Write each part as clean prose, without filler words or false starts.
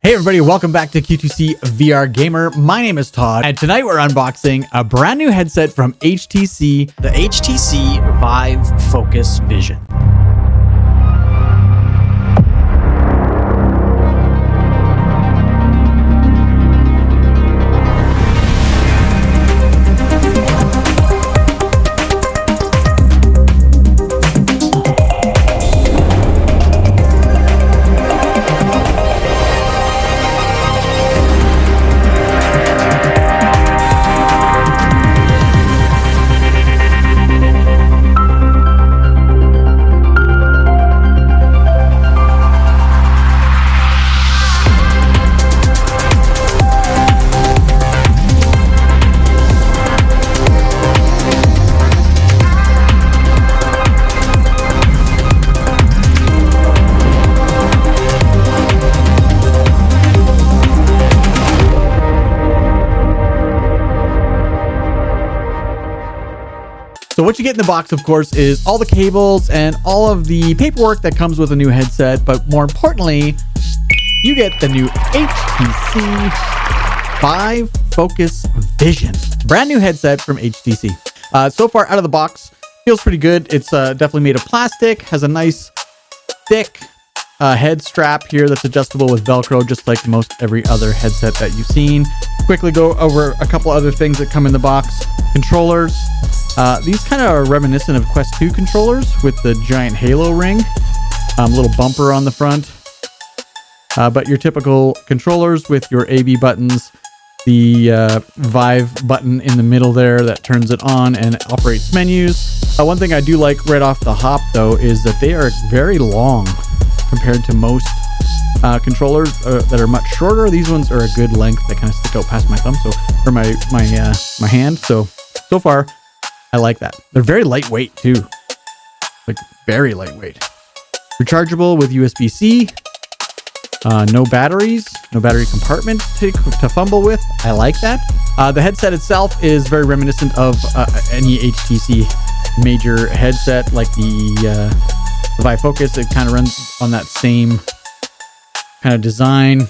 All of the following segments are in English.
Hey everybody, welcome back to Q2C VR Gamer. My name is Todd, and tonight we're unboxing a brand new headset from HTC, the HTC VIVE Focus Vision. So what you get in the box, of course, is all the cables and all of the paperwork that comes with a new headset. But more importantly, you get the new HTC VIVE Focus Vision. Brand new headset from HTC. So far out of the box, feels pretty good. It's definitely made of plastic, has a nice thick head strap here that's adjustable with Velcro, just like most every other headset that you've seen. Quickly go over a couple other things that come in the box. Controllers. These kind of are reminiscent of Quest 2 controllers with the giant halo ring, little bumper on the front. But your typical controllers with your A/B buttons, the Vive button in the middle there that turns it on and operates menus. One thing I do like right off the hop, though, is that they are very long compared to most controllers that are much shorter. These ones are a good length. They kind of stick out past my thumb, or my hand. So far, I like that. They're very lightweight too, like very lightweight. Rechargeable with USB-C. No batteries, no battery compartment to fumble with. I like that. The headset itself is very reminiscent of any HTC major headset, like the VIVE Focus. It kind of runs on that same kind of design.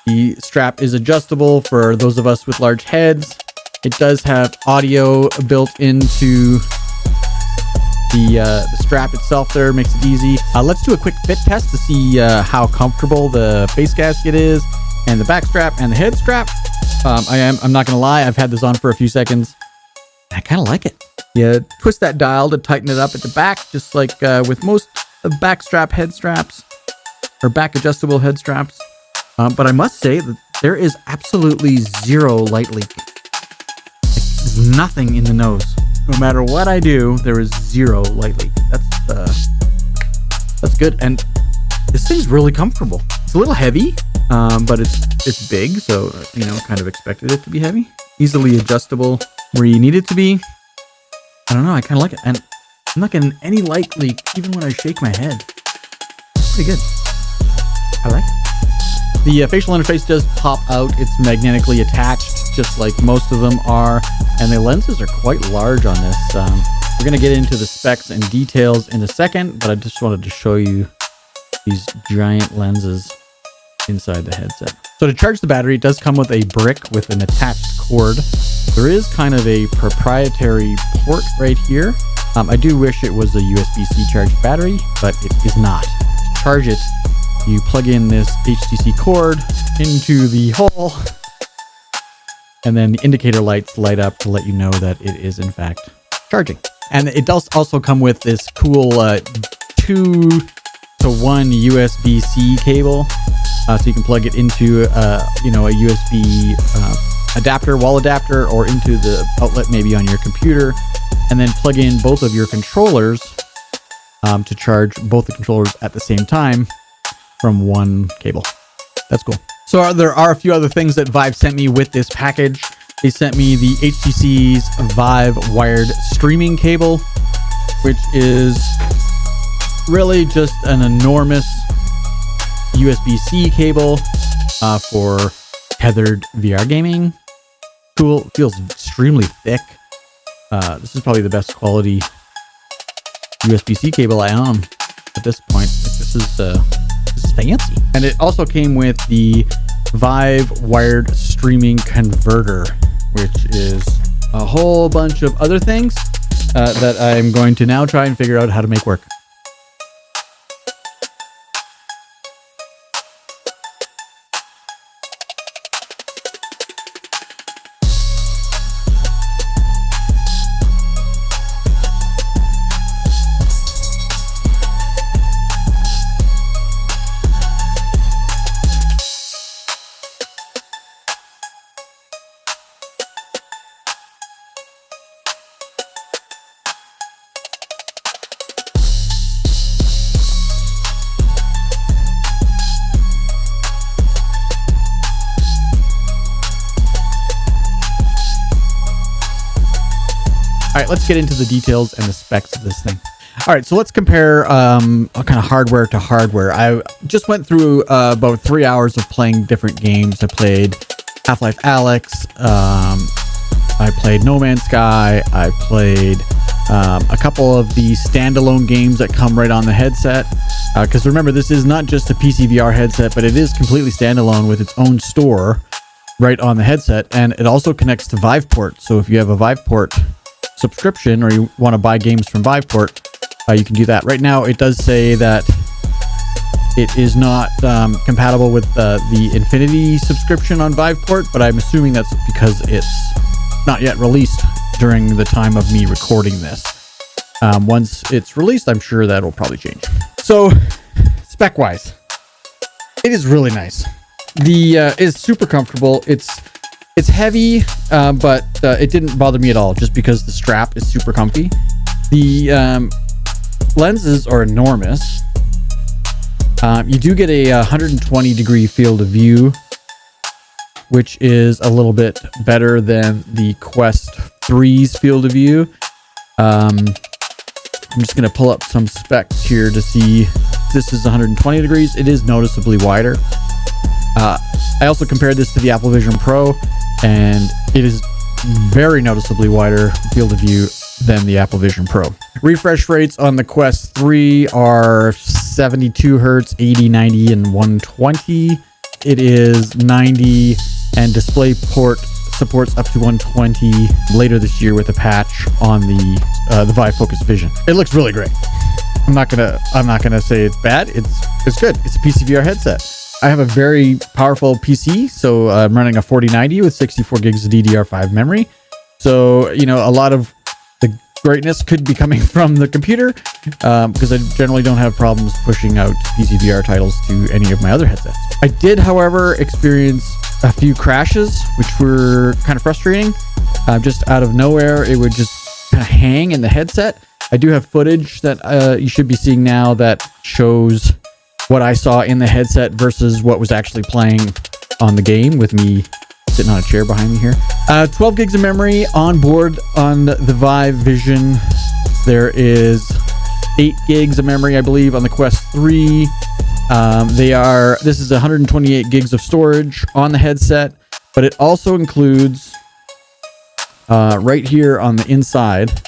The strap is adjustable for those of us with large heads. It does have audio built into the strap itself there, makes it easy. Let's do a quick fit test to see how comfortable the face gasket is, and the back strap and the head strap. I'm not gonna lie, I've had this on for a few seconds. I kind of like it. You twist that dial to tighten it up at the back, just like with most back strap head straps or back adjustable head straps. But I must say that there is absolutely zero light leak. There's nothing in the nose. No matter what I do, there is zero light leak. That's good. And this thing's really comfortable. It's a little heavy, but it's big, so kind of expected it to be heavy. Easily adjustable where you need it to be. I don't know, I kind of like it. And I'm not getting any light leak even when I shake my head. It's pretty good. I like it. The facial interface does pop out. It's magnetically attached, just like most of them are, and the lenses are quite large on this. We're going to get into the specs and details in a second, but I just wanted to show you these giant lenses inside the headset. So to charge the battery, it does come with a brick with an attached cord. There is kind of a proprietary port right here. I do wish it was a USB-C charged battery, but it is not. To charge it, you plug in this HTC cord into the hole, and then the indicator lights light up to let you know that it is in fact charging. And it does also come with this cool 2-to-1 USB-C cable, so you can plug it into a USB adapter, wall adapter, or into the outlet maybe on your computer, and then plug in both of your controllers to charge both the controllers at the same time from one cable. That's cool. So there are a few other things that Vive sent me with this package. They sent me the HTC's Vive wired streaming cable, which is really just an enormous USB-C cable for tethered VR gaming. Cool. It feels extremely thick. This is probably the best quality USB-C cable I own at this point. This is fancy. And it also came with the Vive wired streaming converter, which is a whole bunch of other things that I'm going to now try and figure out how to make work. All right, let's get into the details and the specs of this thing. All right, so let's compare kind of hardware to hardware. I just went through about 3 hours of playing different games. I played Half-Life Alyx. I played No Man's Sky. I played a couple of the standalone games that come right on the headset. Because remember, this is not just a PC VR headset, but it is completely standalone with its own store right on the headset. And it also connects to Viveport. So if you have a Viveport subscription or you want to buy games from Viveport, you can do that. Right now it does say that it is not compatible with the Infinity subscription on Viveport, but I'm assuming that's because it's not yet released during the time of me recording this. Once it's released, I'm sure that'll probably change. So spec wise, it is really nice. It's super comfortable. It's heavy, but it didn't bother me at all just because the strap is super comfy. The lenses are enormous. You do get a 120 degree field of view, which is a little bit better than the Quest 3's field of view. I'm just going to pull up some specs here to see. This is 120 degrees. It is noticeably wider. I also compared this to the Apple Vision Pro, and it is very noticeably wider field of view than the Apple Vision Pro. Refresh rates on the Quest 3 are 72 hertz, 80, 90, and 120. It is 90, and DisplayPort supports up to 120 later this year with a patch on the VIVE Focus Vision. It looks really great. I'm not gonna say it's bad. It's good. It's a PC VR headset. I have a very powerful PC, so I'm running a 4090 with 64 gigs of DDR5 memory. So, you know, a lot of the greatness could be coming from the computer because I generally don't have problems pushing out PC VR titles to any of my other headsets. I did, however, experience a few crashes, which were kind of frustrating. Just out of nowhere, it would just kind of hang in the headset. I do have footage that you should be seeing now that shows what I saw in the headset versus what was actually playing on the game with me sitting on a chair behind me here. 12 gigs of memory on board on the Vive Vision. There is 8 gigs of memory, I believe, on the Quest 3. This is 128 gigs of storage on the headset, but it also includes right here on the inside,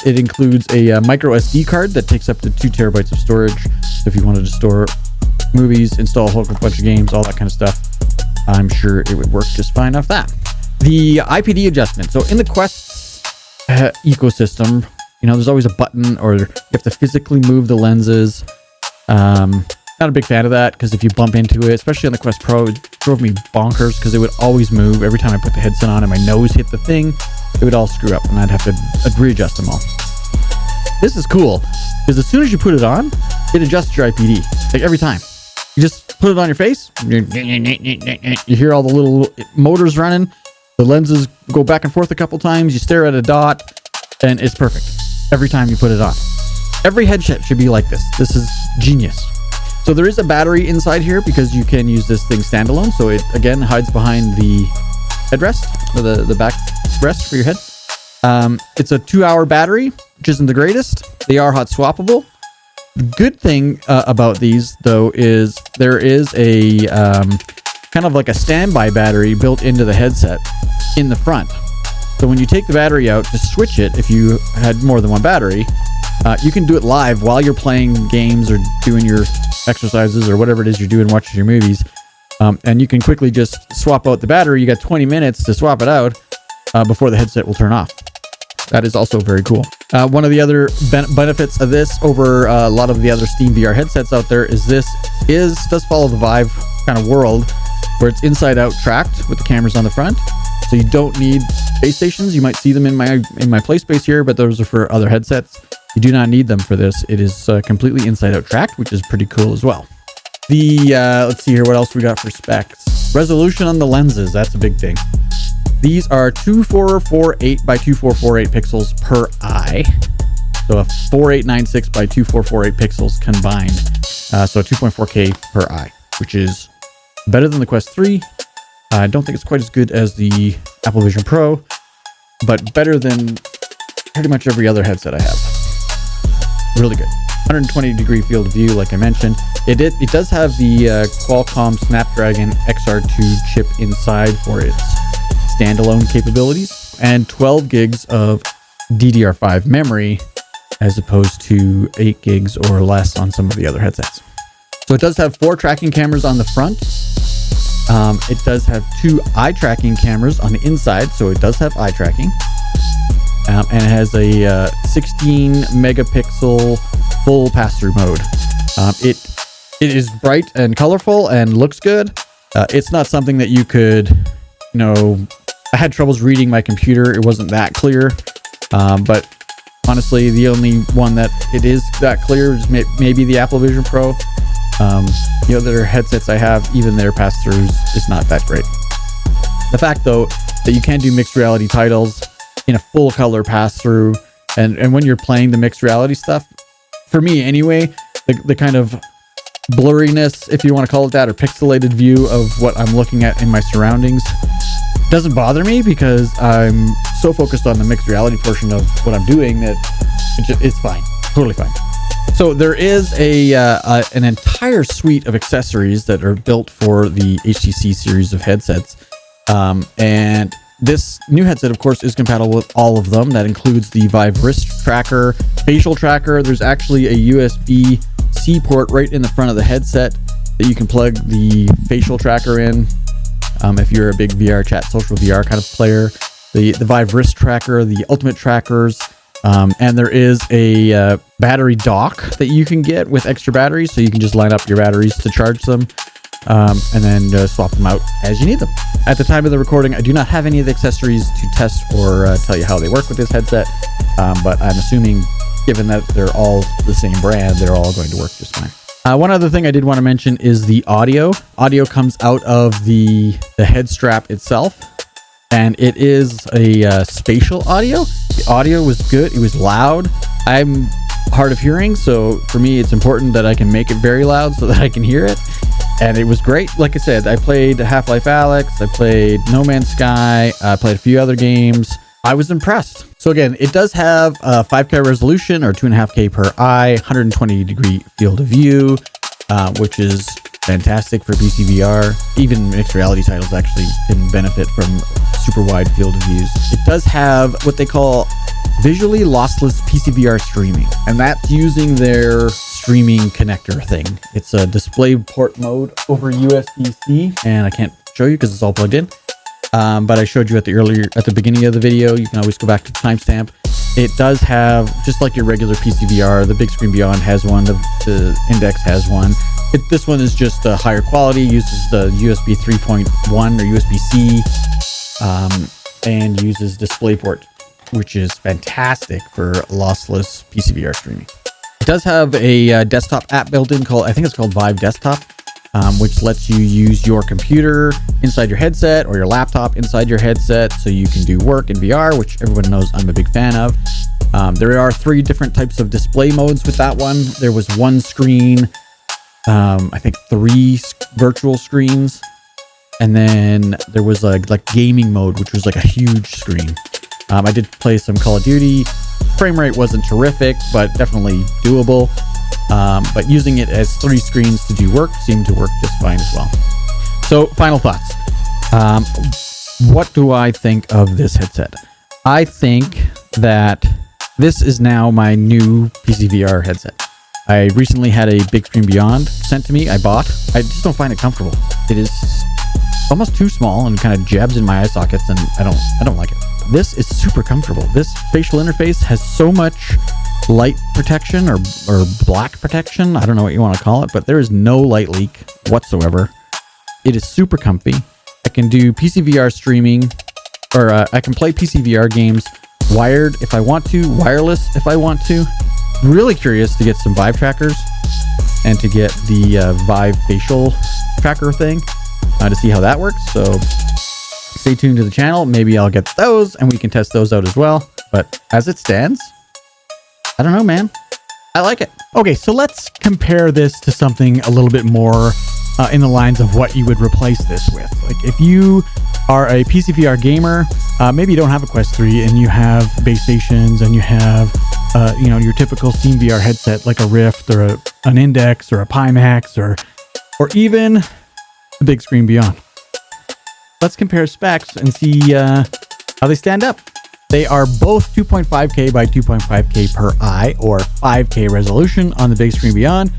it includes a micro SD card that takes up to 2 terabytes of storage. So if you wanted to store movies, install a whole bunch of games, all that kind of stuff, I'm sure it would work just fine off that. The IPD adjustment. So in the Quest ecosystem, you know, there's always a button, or you have to physically move the lenses. Not a big fan of that, because if you bump into it, especially on the Quest Pro, it drove me bonkers because it would always move. Every time I put the headset on and my nose hit the thing, it would all screw up and I'd have to readjust them all. This is cool because as soon as you put it on, it adjusts your IPD. Like every time. You just put it on your face, you hear all the little motors running, the lenses go back and forth a couple times, you stare at a dot, and it's perfect every time you put it on. Every headset should be like this. This is genius. So there is a battery inside here because you can use this thing standalone. So it, again, hides behind the headrest, or the back rest for your head. It's a 2-hour battery, which isn't the greatest. They are hot swappable. The good thing about these, though, is there is a kind of like a standby battery built into the headset in the front. So when you take the battery out to switch it, if you had more than one battery, You can do it live while you're playing games or doing your exercises or whatever it is you're doing, watching your movies. And you can quickly just swap out the battery. You got 20 minutes to swap it out before the headset will turn off. That is also very cool. One of the other benefits of this over a lot of the other Steam VR headsets out there is does follow the Vive kind of world, where it's inside out tracked with the cameras on the front. So you don't need base stations. You might see them in my play space here, but those are for other headsets. You do not need them for this. It is completely inside out tracked, which is pretty cool as well. Let's see here, what else we got for specs. Resolution on the lenses, that's a big thing. These are 2448 by 2448 pixels per eye. So a 4896 by 2448 pixels combined. So 2.4K per eye, which is better than the Quest 3. I don't think it's quite as good as the Apple Vision Pro, but better than pretty much every other headset I have. Really good. 120 degree field of view, like I mentioned. It does have the Qualcomm Snapdragon XR2 chip inside for its standalone capabilities, and 12 gigs of DDR5 memory as opposed to 8 gigs or less on some of the other headsets. So it does have 4 tracking cameras on the front. It does have 2 eye tracking cameras on the inside, so it does have eye tracking. And it has a 16 megapixel full pass-through mode. It is bright and colorful and looks good. It's not something that you could, I had troubles reading my computer. It wasn't that clear. But honestly, the only one that it is that clear is maybe the Apple Vision Pro. The other headsets I have, even their pass-throughs, is not that great. The fact, though, that you can do mixed reality titles in a full color pass-through, and when you're playing the mixed reality stuff, for me anyway, the kind of blurriness, if you want to call it that, or pixelated view of what I'm looking at in my surroundings doesn't bother me, because I'm so focused on the mixed reality portion of what I'm doing that it's fine, totally fine. So there is an entire suite of accessories that are built for the HTC series of headsets, and this new headset, of course, is compatible with all of them. That includes the Vive wrist tracker, facial tracker. There's actually a USB-C port right in the front of the headset that you can plug the facial tracker in. If you're a big VR chat, social VR kind of player, the Vive wrist tracker, the ultimate trackers, and there is a battery dock that you can get with extra batteries, so you can just line up your batteries to charge them, and then swap them out as you need them. At the time of the recording, I do not have any of the accessories to test or tell you how they work with this headset, but I'm assuming, given that they're all the same brand, they're all going to work just fine. One other thing I did want to mention is the audio. Audio comes out of the head strap itself, and it is a spatial audio. The audio was good. It was loud. I'm hard of hearing, so for me, it's important that I can make it very loud so that I can hear it. And it was great. Like I said, I played Half-Life Alyx, I played No Man's Sky, I played a few other games. I was impressed. So again, it does have a 5K resolution, or 2.5K per eye, 120 degree field of view, which is fantastic for PC VR. Even mixed reality titles actually can benefit from super wide field of views. It does have what they call visually lossless PC VR streaming, and that's using their streaming connector thing. It's a display port mode over USB-C, and I can't show you because it's all plugged in. But I showed you at the beginning of the video. You can always go back to the timestamp. It does have, just like your regular PC VR, the Big Screen Beyond has one, the Index has one. This one is just a higher quality, uses the USB 3.1 or USB-C, and uses DisplayPort, which is fantastic for lossless PC VR streaming. It does have a desktop app built in I think it's called Vive Desktop, which lets you use your computer inside your headset or your laptop inside your headset, so you can do work in VR, which everyone knows I'm a big fan of. There are 3 different types of display modes with that one. There was one screen, I think 3 virtual screens, and then there was like gaming mode, which was like a huge screen. I did play some Call of Duty. Frame rate wasn't terrific, but definitely doable. But using it as 3 screens to do work seemed to work just fine as well. So, final thoughts. What do I think of this headset? I think that This is now my new PC VR headset. I recently had a Big Screen Beyond sent to me. I bought. I just don't find it comfortable. It is almost too small and kind of jabs in my eye sockets, and I don't like it. This is super comfortable. This facial interface has so much light protection or black protection. I don't know what you want to call it, but there is no light leak whatsoever. It is super comfy. I can do PC VR streaming, or I can play PC VR games wired if I want to, wireless if I want to. Really curious to get some Vive trackers and to get the Vive facial tracker thing to see how that works. So stay tuned to the channel. Maybe I'll get those and we can test those out as well. But as it stands, I don't know, man. I like it. Okay, so let's compare this to something a little bit more in the lines of what you would replace this with. Like if you are a PC VR gamer, maybe you don't have a Quest 3 and you have base stations and you have your typical Steam VR headset like a Rift or an Index or a Pimax or even the Big Screen Beyond. Let's compare specs and see how they stand up. They are both 2.5K by 2.5K per eye, or 5K resolution on the Big Screen Beyond,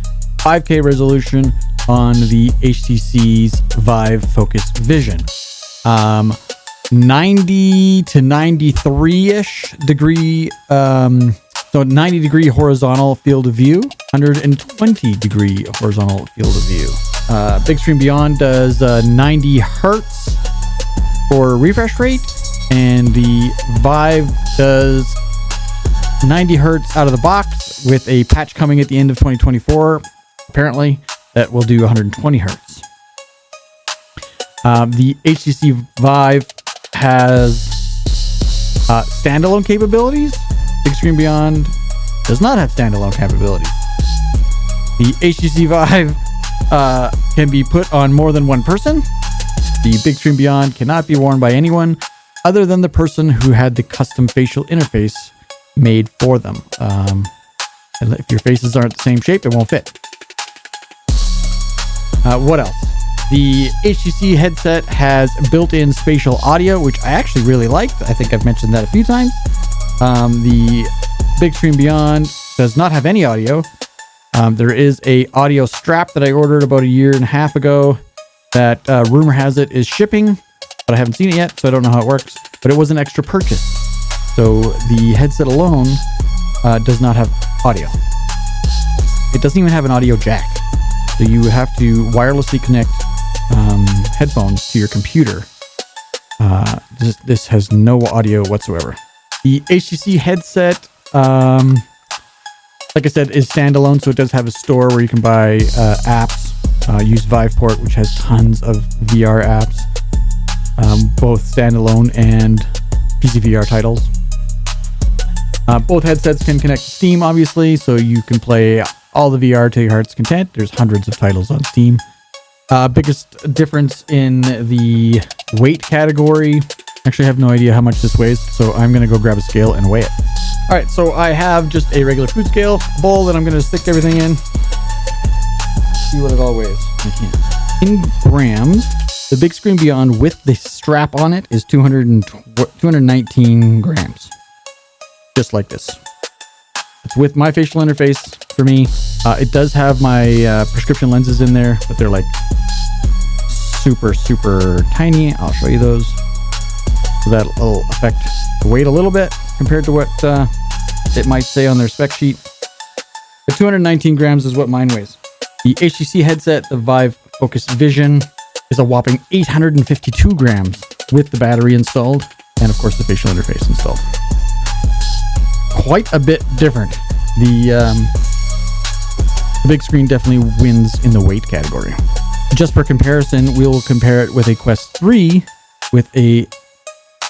5K resolution on the HTC's VIVE Focus Vision. 90 to 93-ish degree, so 90 degree horizontal field of view, 120 degree horizontal field of view. Big Screen Beyond does 90 hertz for refresh rate, and the Vive does 90 hertz out of the box with a patch coming at the end of 2024, apparently, that will do 120 hertz. The HTC Vive has standalone capabilities. Big Screen Beyond does not have standalone capabilities. The HTC Vive can be put on more than one person. The Big Screen Beyond cannot be worn by anyone other than the person who had the custom facial interface made for them. And if your faces aren't the same shape, it won't fit. What else? The HTC headset has built-in spatial audio, which I actually really liked. I think I've mentioned that a few times. The Big Screen Beyond does not have any audio. There is a audio strap that I ordered about a year and a half ago that rumor has it is shipping, but I haven't seen it yet, so I don't know how it works. But it was an extra purchase. So the headset alone does not have audio. It doesn't even have an audio jack. So you have to wirelessly connect headphones to your computer. This has no audio whatsoever. The HTC headset, like I said, is standalone, so it does have a store where you can buy apps. Use Viveport, which has tons of VR apps, both standalone and PC VR titles. Both headsets can connect to Steam, obviously, so you can play all the VR to your heart's content. There's hundreds of titles on Steam. Biggest difference in the weight category. Actually, I have no idea how much this weighs, so I'm going to go grab a scale and weigh it. All right, so I have just a regular food scale bowl that I'm going to stick everything in. See what it all weighs. In grams, the Big Screen Beyond with the strap on it is 219 grams. Just like this. It's with my facial interface for me. It does have my prescription lenses in there, but they're like super, super tiny. I'll show you those. So that'll affect the weight a little bit compared to what it might say on their spec sheet. But 219 grams is what mine weighs. The HTC headset, the Vive Focus Vision, is a whopping 852 grams with the battery installed and, of course, the facial interface installed. Quite a bit different. The big screen definitely wins in the weight category. Just for comparison, we will compare it with a Quest 3 with a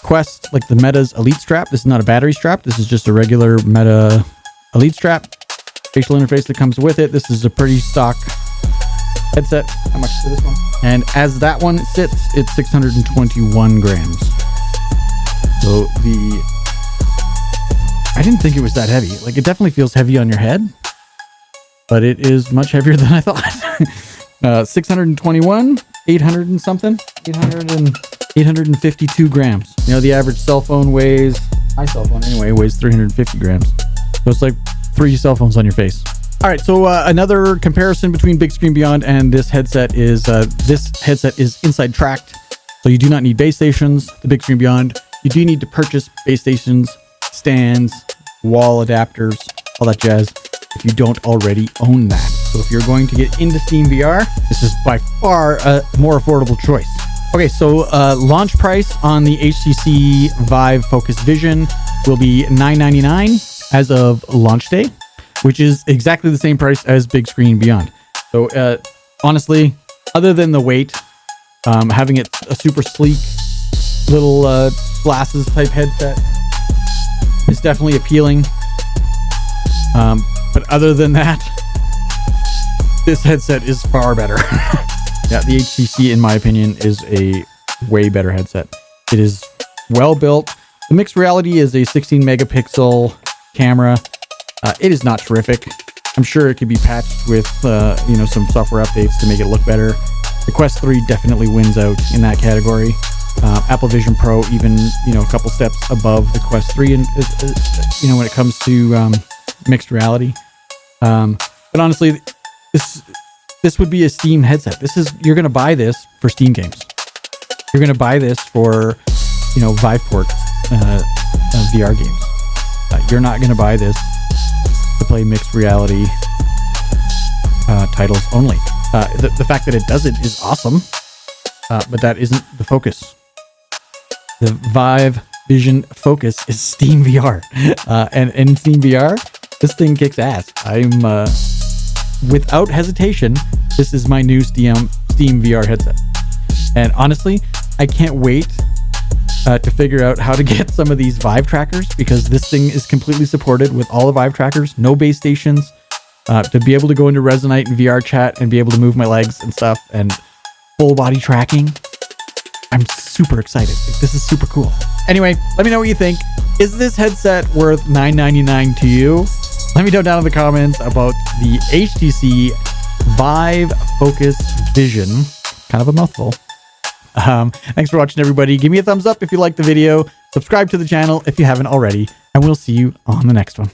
Quest, like the Meta's Elite strap. This is not a battery strap. This is just a regular Meta Elite strap. Facial interface that comes with it. This is a pretty stock headset. How much for this one? And as that one sits, it's 621 grams. So I didn't think it was that heavy. Like, it definitely feels heavy on your head, but it is much heavier than I thought. 621, 800 and something, 852 grams. You know, the average cell phone weighs, my cell phone anyway, weighs 350 grams. So it's like 3 cell phones on your face. All right, so another comparison between Big Screen Beyond and this headset is inside tracked, so you do not need base stations. The Big Screen Beyond, you do need to purchase base stations, stands, wall adapters, all that jazz, if you don't already own that. So if you're going to get into Steam VR, this is by far a more affordable choice. Okay, so launch price on the HTC VIVE Focus Vision will be $999 as of launch day, which is exactly the same price as Big Screen Beyond. So honestly, other than the weight, having it a super sleek little glasses type headset is definitely appealing. But other than that, this headset is far better. Yeah, the HTC, in my opinion, is a way better headset. It is well built. The mixed reality is a 16 megapixel camera. It is not terrific. I'm sure it could be patched with, some software updates to make it look better. The Quest 3 definitely wins out in that category. Apple Vision Pro, even, a couple steps above the Quest 3, and when it comes to mixed reality. But honestly, this would be a Steam headset. You're going to buy this for Steam games. You're going to buy this for, Viveport VR games. You're not going to buy this to play mixed reality titles only. The fact that it does it is awesome, but that isn't the focus. The Vive Vision Focus is Steam VR, and in Steam VR, this thing kicks ass. I'm without hesitation, this is my new Steam VR headset, and honestly, I can't wait to figure out how to get some of these Vive trackers, because this thing is completely supported with all the Vive trackers, no base stations, to be able to go into Resonate and VR chat and be able to move my legs and stuff, and full body tracking. I'm super excited. This is super cool. Anyway, let me know what you think. Is this headset worth $999 to you? Let me know down in the comments about the HTC VIVE Focus Vision. Kind of a mouthful. Thanks for watching, everybody. Give me a thumbs up if you liked the video. Subscribe to the channel if you haven't already, and we'll see you on the next one.